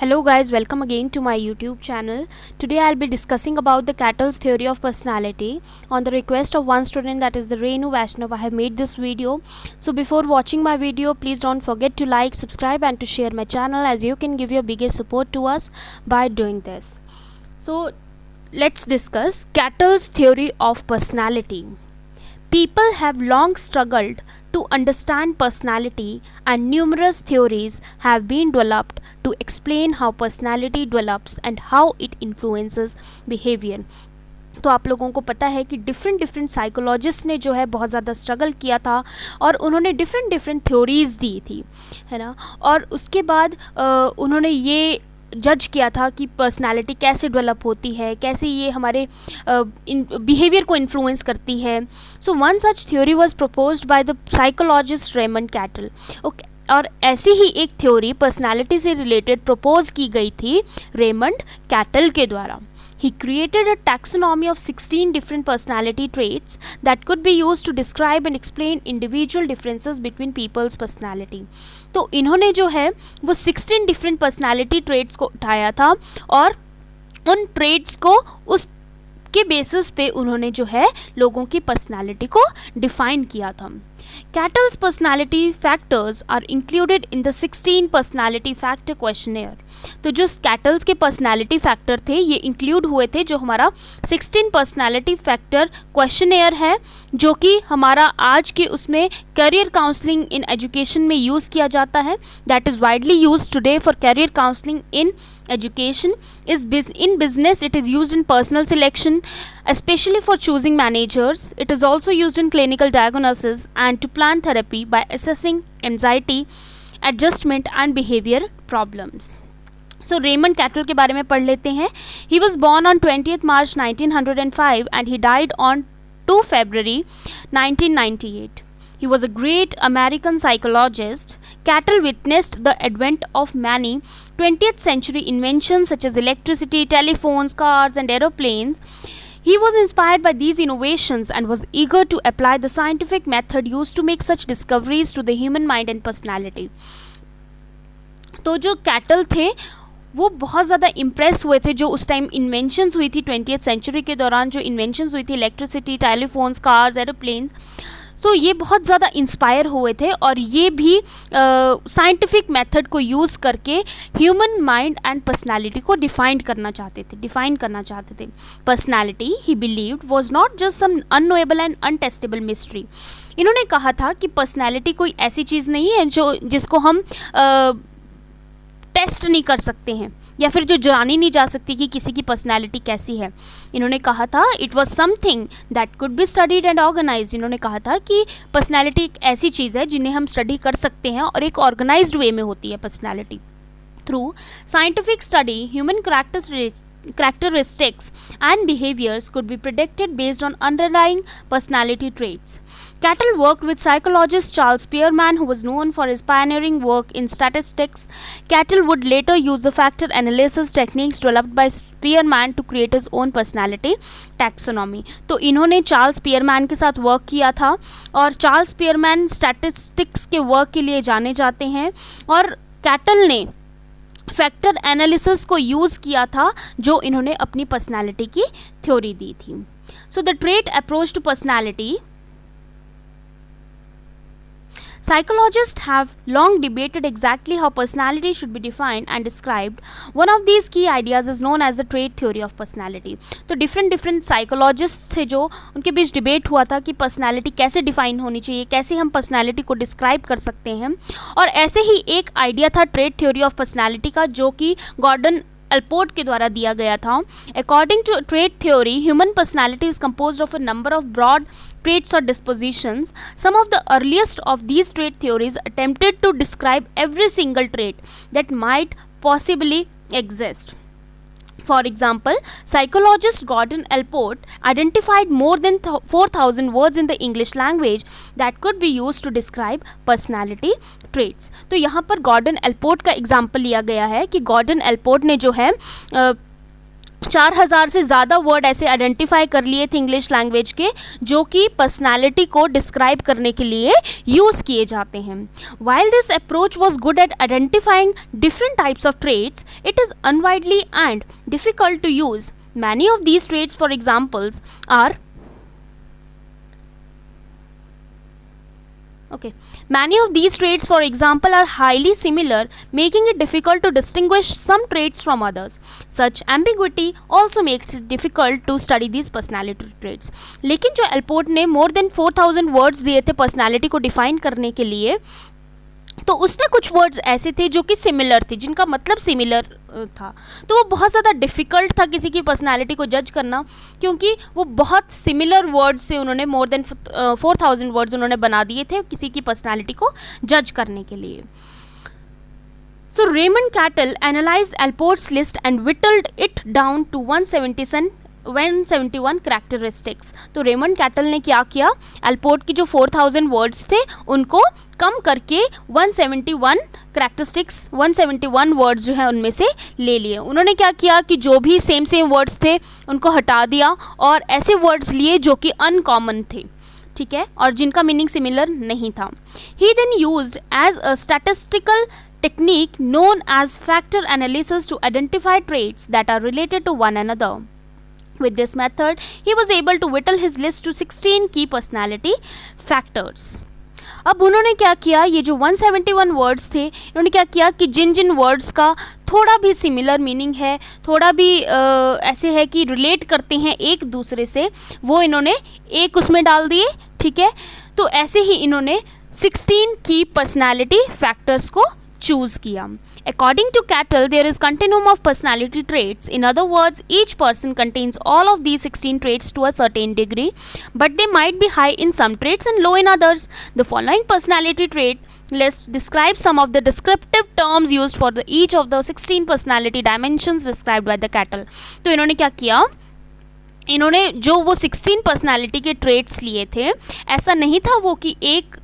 Hello guys, welcome again to my YouTube channel. Today I'll be discussing about the Cattell's theory of personality. On the request of one student, that is the Renu Vaishnav, I have made this video. So before watching my video, please don't forget to like, subscribe and to share my channel, as you can give your biggest support to us by doing this. So let's discuss Cattell's theory of personality. People have long struggled to understand personality, and numerous theories have been developed to explain how personality develops and how it influences behavior. तो आप लोगों को पता है कि different psychologist ने जो है बहुत ज़्यादा स्ट्रगल किया था और उन्होंने डिफरेंट थ्योरीज़ दी थी, है ना। और उसके बाद उन्होंने ये जज किया था कि पर्सनालिटी कैसे डेवलप होती है, कैसे ये हमारे बिहेवियर को इन्फ्लुएंस करती है. So one such theory was proposed by the psychologist Raymond cattle. Okay, और ऐसी ही एक थ्योरी पर्सनालिटी से रिलेटेड प्रपोज की गई थी रेमंड कैटल के द्वारा. He created a taxonomy of 16 different personality traits that could be used to describe and explain individual differences between people's personality. तो इन्होंने जो है वो 16 different personality traits को उठाया था और उन traits को उस के बेसिस पे उन्होंने जो है लोगों की पर्सनालिटी को डिफाइन किया था. Cattell's personality factors are included in the 16 personality factor questionnaire. तो जो कैटल्स के पर्सनालिटी फैक्टर थे ये इंक्लूड हुए थे जो हमारा 16 पर्सनालिटी फैक्टर क्वेश्चनेयर है, जो कि हमारा आज के उसमें करियर काउंसलिंग इन एजुकेशन में यूज़ किया जाता है. That is widely use today for career counselling in education. In business it is used in personal selection, especially for choosing managers. It is also used in clinical diagnosis and to plan therapy by assessing anxiety, adjustment and behavior problems. So Raymond Cattell के बारे में पढ़ लेते हैं. He was born on 20th March 1905 and he died on 2 February 1998. He was a great American psychologist. Cattell witnessed the advent of many 20th century inventions such as electricity, telephones, cars and aeroplanes. He was inspired by these innovations and was eager to apply the scientific method used to make such discoveries to the human mind and personality. तो जो cattle थे वो बहुत ज़्यादा impress हुए थे जो उस टाइम इन्वेंशंस हुई थी 20th सेंचुरी के दौरान, जो इन्वेंशंस हुई थी electricity, telephones, cars, aeroplanes. So ये बहुत ज़्यादा इंस्पायर हुए थे और ये भी साइंटिफिक मेथड को यूज़ करके ह्यूमन माइंड एंड पर्सनालिटी को डिफाइन करना चाहते थे. Personality he believed was not just some unknowable and untestable mystery. इन्होंने कहा था कि पर्सनालिटी कोई ऐसी चीज़ नहीं है जिसको हम टेस्ट नहीं कर सकते हैं या फिर जो जानी नहीं जा सकती कि किसी की पर्सनालिटी कैसी है. इन्होंने कहा था it was something that could be studied and organised. इन्होंने कहा था कि पर्सनालिटी एक ऐसी चीज़ है जिन्हें हम स्टडी कर सकते हैं और एक ऑर्गेनाइज्ड वे में होती है personality. Through scientific study human characteristics and behaviors could be predicted based on underlying personality traits. Cattell worked with psychologist Charles Spearman, who was known for his pioneering work in statistics. Cattell would later use the factor analysis techniques developed by Spearman to create his own personality taxonomy. तो इन्होंने Charles Spearman के साथ work किया था और Charles Spearman statistics के work के लिए जाने जाते हैं और कैटल ने फैक्टर एनालिसिस को यूज़ किया था जो इन्होंने अपनी पर्सनालिटी की थ्योरी दी थी. So the trait approach to personality. Psychologists have long debated exactly how personality should be defined and described. One of these key ideas is known as the trait theory of personality. तो different psychologist थे जो उनके बीच debate हुआ था कि personality कैसे define होनी चाहिए, कैसे हम पर्सनालिटी को डिस्क्राइब कर सकते हैं. और ऐसे ही एक आइडिया था ट्रेट थ्योरी ऑफ पर्सनालिटी का, जो कि गॉर्डन अल्पोर्ट के द्वारा दिया गया था. According to trait theory, human personality is composed of a number of broad traits or dispositions. Some of the earliest of these trait theories attempted to describe every single trait that might possibly exist. For example, psychologist Gordon Allport identified more than 4,000 words in the English language that could be used to describe personality traits. तो यहाँ पर Gordon Allport का example लिया गया है कि Gordon Allport ने जो है 4000 से ज़्यादा वर्ड ऐसे आइडेंटिफाई कर लिए थे इंग्लिश लैंग्वेज के जो कि पर्सनालिटी को डिस्क्राइब करने के लिए यूज़ किए जाते हैं. While this approach was good at identifying different types of traits, it is अनवाइडली and difficult to use. Many of these traits for examples are Many of these traits, for example, are highly similar, making it difficult to distinguish some traits from others. Such ambiguity also makes it difficult to study these personality traits. लेकिन जो Allport ने more than 4000 words दिए थे personality को define करने के लिए, तो उसमें कुछ वर्ड्स ऐसे थे जो कि सिमिलर थे, जिनका मतलब सिमिलर था. तो वो बहुत ज़्यादा डिफ़िकल्ट था किसी की पर्सनालिटी को जज करना, क्योंकि वो बहुत सिमिलर वर्ड्स से उन्होंने मोर देन 4000 वर्ड्स उन्होंने बना दिए थे किसी की पर्सनालिटी को जज करने के लिए. So Raymond Cattell analysed Allport's list and whittled it down to 171 characteristics. तो रेमंड कैटल ने क्या किया, एल्पोर्ट की जो 4000 वर्ड्स थे उनको कम करके 171 कैरेक्टरिस्टिक्स 171 वर्ड्स जो है उनमें से ले लिए. उन्होंने क्या किया कि जो भी सेम वर्ड्स थे उनको हटा दिया और ऐसे वर्ड्स लिए जो कि अनकॉमन थे, ठीक है, और जिनका मीनिंग सिमिलर नहीं था. He then used as a statistical technique known as factor analysis to identify traits that are related to one another. With this method, he was able to whittle his list to 16 key personality factors. अब उन्होंने क्या किया, ये जो 171 words थे, इन्होंने क्या किया कि जिन जिन वर्ड्स का थोड़ा भी सिमिलर मीनिंग है, थोड़ा भी ऐसे है कि रिलेट करते हैं एक दूसरे से, वो इन्होंने एक उसमें डाल दिए, ठीक है. तो ऐसे ही इन्होंने 16 की पर्सनालिटी फैक्टर्स को चूज़ किया. According to Cattell, there is continuum of personality traits. In other words, each person contains all of these 16 traits to a certain degree, but they might be high in some traits and low in others. The following personality trait list describes some of the descriptive terms used for each of the 16 personality dimensions described by the Cattell. तो इन्होंने क्या किया, इन्होंने जो वो 16 personality के traits लिए थे, ऐसा नहीं था वो कि एक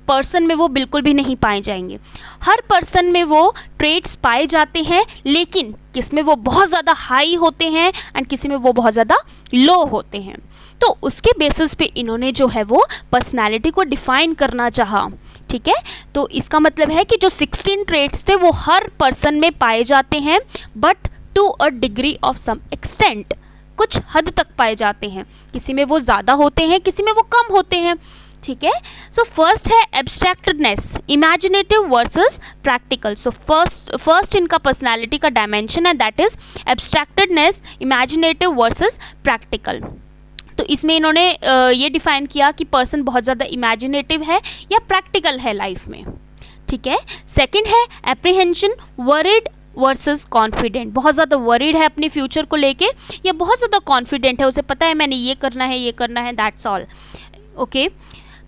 पर्सन में वो बिल्कुल भी नहीं पाए जाएंगे. हर पर्सन में वो ट्रेट्स पाए जाते हैं, लेकिन किस में वो बहुत ज़्यादा हाई होते हैं एंड किसी में वो बहुत ज़्यादा लो होते हैं. तो उसके बेसिस पे इन्होंने जो है वो पर्सनालिटी को डिफ़ाइन करना चाहा, ठीक है. तो इसका मतलब है कि जो 16 ट्रेट्स थे वो हर पर्सन में पाए जाते हैं, but to a degree of some extent, कुछ हद तक पाए जाते हैं. किसी में वो ज़्यादा होते हैं, किसी में वो कम होते हैं, ठीक है. सो फर्स्ट है abstractedness, imaginative versus practical. So first इनका पर्सनालिटी का डायमेंशन है, that is abstractedness, imaginative versus practical. तो इसमें इन्होंने ये डिफाइन किया कि पर्सन बहुत ज़्यादा इमेजिनेटिव है या प्रैक्टिकल है लाइफ में, ठीक है. सेकेंड है एप्रीहेंशन, वरीड वर्सेस कॉन्फिडेंट. बहुत ज़्यादा वरीड है अपने फ्यूचर को लेके या बहुत ज़्यादा कॉन्फिडेंट है, उसे पता है मैंने ये करना है, that's all, okay.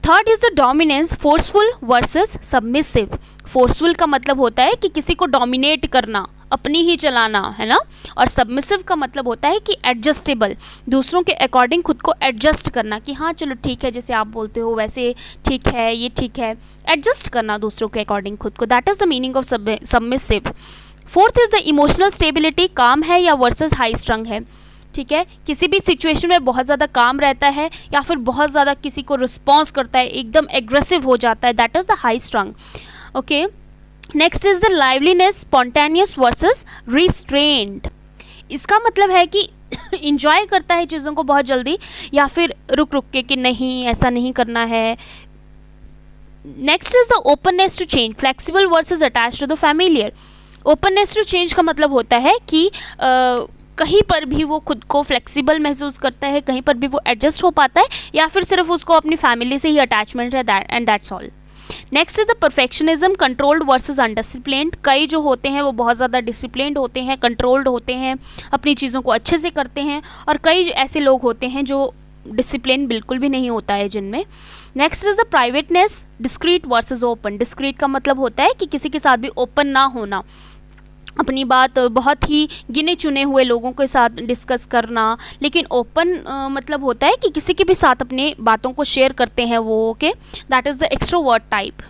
Third is the dominance, forceful versus submissive. Forceful का मतलब होता है कि किसी को डोमिनेट करना, अपनी ही चलाना, है ना. और सबमिसिव का मतलब होता है कि एडजस्टेबल, दूसरों के अकॉर्डिंग खुद को एडजस्ट करना, कि हाँ चलो ठीक है, जैसे आप बोलते हो वैसे ठीक है, ये ठीक है, एडजस्ट करना दूसरों के अकॉर्डिंग खुद को, that is the meaning of submissive. Fourth is the emotional stability, काम है या वर्सेस हाई स्ट्रंग है, ठीक है. किसी भी सिचुएशन में बहुत ज़्यादा काम रहता है या फिर बहुत ज़्यादा किसी को रिस्पॉन्स करता है, एकदम एग्रेसिव हो जाता है, that is the high स्ट्रंग, okay. Next is the liveliness, spontaneous versus restrained. इसका मतलब है कि इंजॉय करता है चीज़ों को बहुत जल्दी या फिर रुक रुक के कि नहीं ऐसा नहीं करना है. Next is the openness to change, flexible versus attached to the familiar. Openness to change का मतलब होता है कि कहीं पर भी वो खुद को फ्लेक्सिबल महसूस करता है, कहीं पर भी वो एडजस्ट हो पाता है, या फिर सिर्फ उसको अपनी फैमिली से ही अटैचमेंट है, and that's all. Next is the perfectionism, controlled versus undisciplined. कई जो होते हैं वो बहुत ज़्यादा डिसिप्लिन्ड होते हैं, कंट्रोल्ड होते हैं, अपनी चीज़ों को अच्छे से करते हैं, और कई ऐसे लोग होते हैं जो डिसिप्लिन बिल्कुल भी नहीं होता है जिनमें. Next is the privateness, discreet versus open. Discreet का मतलब होता है कि किसी के साथ भी ओपन ना होना, अपनी बात बहुत ही गिने चुने हुए लोगों के साथ डिस्कस करना. लेकिन ओपन मतलब होता है कि किसी के भी साथ अपने बातों को शेयर करते हैं वो, okay, that is the extrovert type.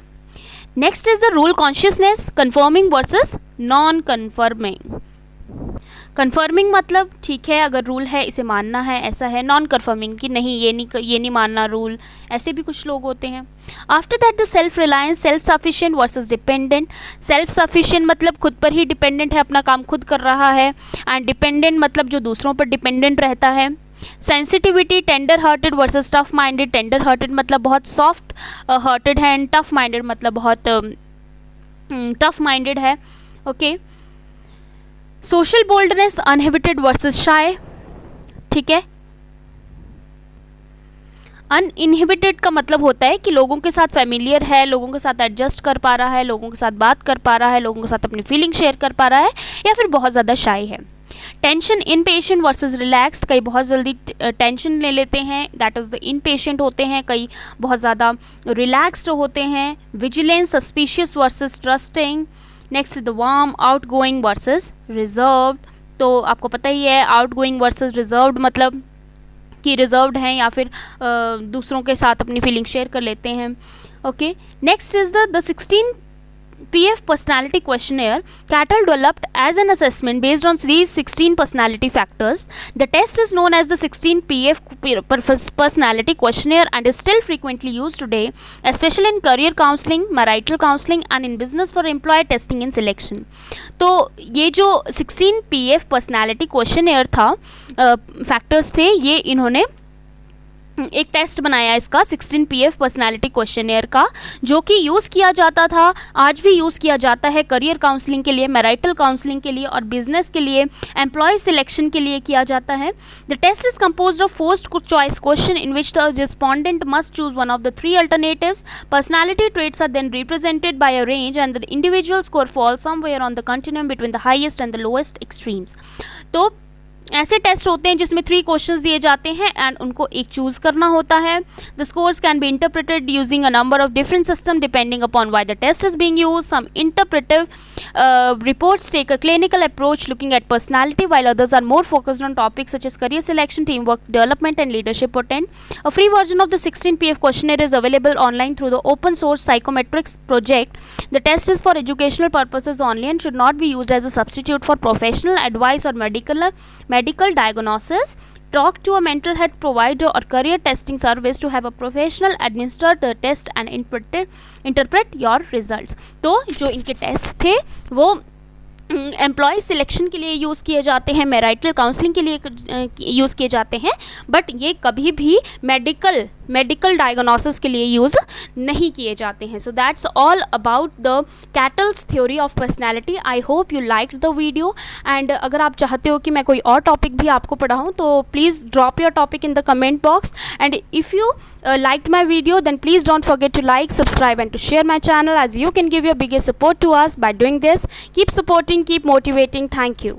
Next is the rule consciousness, confirming versus non confirming. Confirming मतलब ठीक है, अगर रूल है इसे मानना है, ऐसा है। नॉन कन्फर्मिंग कि नहीं, ये नहीं मानना रूल, ऐसे भी कुछ लोग होते हैं। After that the self reliance, self sufficient versus dependent. Self sufficient मतलब खुद पर ही डिपेंडेंट है, अपना काम खुद कर रहा है, एंड डिपेंडेंट मतलब जो दूसरों पर डिपेंडेंट रहता है। Sensitivity, tender hearted versus tough minded. Tender hearted मतलब बहुत सॉफ्ट हार्टेड है, एंड टफ माइंडेड मतलब बहुत टफ माइंडेड है। ओके। सोशल बोल्डनेस, अनहिबिटेड वर्सेस शाय, ठीक है। अनइनहिबिटेड का मतलब होता है कि लोगों के साथ फैमिलियर है, लोगों के साथ एडजस्ट कर पा रहा है, लोगों के साथ बात कर पा रहा है, लोगों के साथ अपनी फीलिंग शेयर कर पा रहा है, या फिर बहुत ज़्यादा शाय है। Tension, inpatient versus relaxed. कई बहुत जल्दी टेंशन ले लेते हैं, दैट इज़ द इनपेशेंट होते हैं, कई बहुत ज़्यादा रिलैक्स्ड होते हैं। Vigilance, suspicious versus trusting. Next the warm, out going versus reserved. तो आपको पता ही है आउट गोइंग वर्सेस रिजर्व्ड मतलब कि रिजर्व्ड हैं या फिर दूसरों के साथ अपनी फीलिंग शेयर कर लेते हैं। Okay. Next is the 16 PF personality questionnaire. Cattell developed as an assessment based on these 16 personality factors. The test is known as the 16 PF personality questionnaire and is still frequently used today, especially in career counseling, marital counseling and in business for employee testing and selection. तो ये जो 16 PF personality questionnaire था, factors थे, ये इन्होंने एक test बनाया इसका 16 PF पर्सनालिटी क्वेश्चनेयर का, जो कि यूज़ किया जाता था, आज भी यूज़ किया जाता है करियर काउंसलिंग के लिए, मैरिटल काउंसलिंग के लिए और बिजनेस के लिए, एम्प्लॉय सिलेक्शन के लिए किया जाता है। The test is composed of forced choice question in which the respondent must choose one of the 3 alternatives. Personality traits are then represented by a range and the individual score fall somewhere on the continuum between the highest and the lowest extremes. तो ऐसे test होते हैं जिसमें 3 questions दिए जाते हैं and उनको एक चूज करना होता है. The scores can be interpreted using a number of different system depending upon why the test is being used. Some interpretive reports take a clinical approach looking at personality, while others are more focused on topics such as career selection, teamwork development and leadership potent. A free version of the 16 PF questionnaire is available online through the open source psychometrics project. The test is for educational purposes only and should not be used as a substitute for professional advice or medical diagnosis. Talk to a mental health provider or career testing service to have a professional administer the test and interpret your results. तो जो इनके test थे वो employ selection के लिए use किए जाते हैं, मैरिटल काउंसलिंग के लिए यूज़ किए जाते हैं, बट ये कभी भी मेडिकल डायग्नोसिस के लिए यूज़ नहीं किए जाते हैं. So that's all about the kettles theory of personality. I hope you like the video, and अगर आप चाहते हो कि मैं कोई और टॉपिक भी आपको पढ़ाऊँ तो please drop your topic in the comment box. And if you liked my video, then please don't forget to like, subscribe and to share my channel, as you can give your biggest support to us by doing this. Keep supporting, keep motivating. Thank you.